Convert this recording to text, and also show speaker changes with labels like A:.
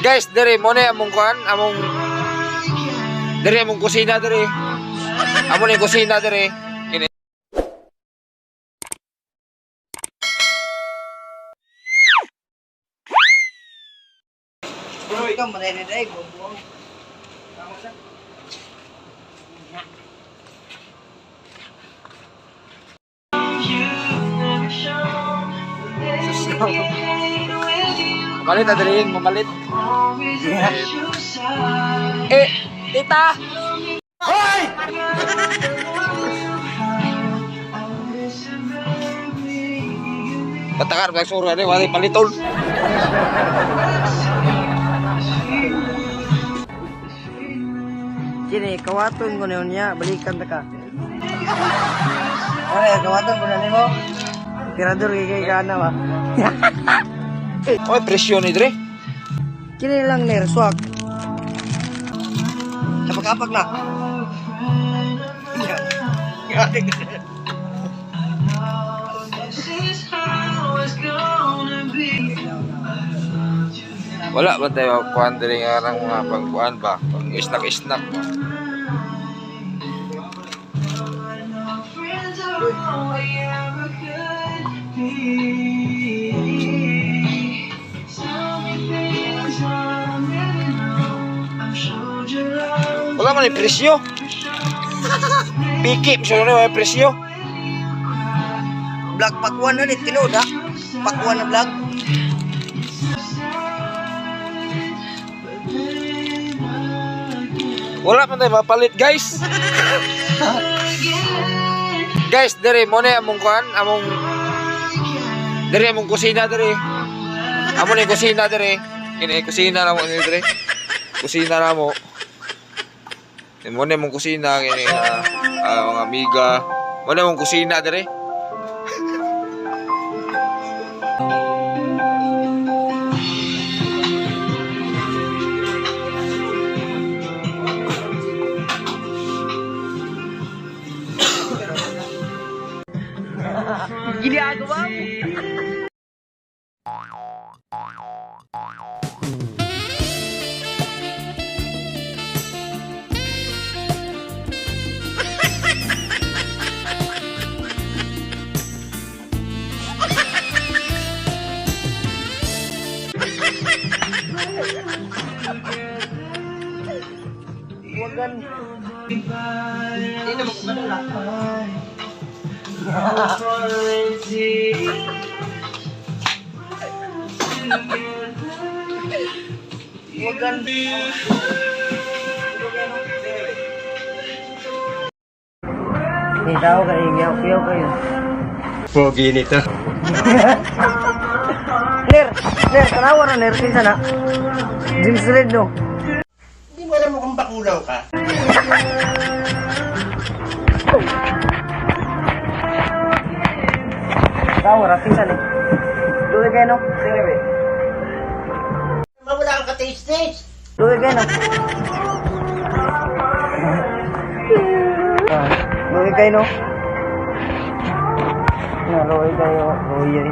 A: Guys, dere mo na among kuan, among dere among kusina dere. Amo ni kusina dere. Kini.
B: Bro, ikaw manene dai buong. Tama sa.
A: Mamalit na dere, mamalit. Eh, tita. Hoy! Patakar ba sura ni wali palitol.
B: Kini kawaton ko niya, balikan ta ka. Ay, kawaton ko na nimo. Tirador kay kana ba.
A: Oy, presyo ni dre.
B: Kini lang ner swak. Kapag-kapag na.
A: Wala ba tayo kuan diri nga arang mga pangkuan ba? Pang snack-snack ba? Wala man yung presyo. Pikip siya na yung presyo.
B: Vlog pakuan na ni tinuod ha. Pakuan na vlog.
A: Wala man tayo mapalit guys. Guys, dere mo na among kuan, among dere among kusina dere. Amo ni kusina dere. Kini kusina na mo ni dere. Kusina na mo. Mo na among kusina kini mga amiga. Mo na among kusina dere.
B: Ginagawa mo. Wagan. Hindi na magpadala. Wagan. Ikaw kayo, yaw kayo.
A: Pogi nito.
B: Ner, tanawa na Ner, kinsa na? James Red no.
C: Hindi mo alam mo kung bakulaw ka.
B: Tawar, kinsa ni? Duwe kayo no?
C: Mawala kang ka-taste-taste.
B: Duwe kayo no? Duwe kayo no? Luwi kayo, luwi yun.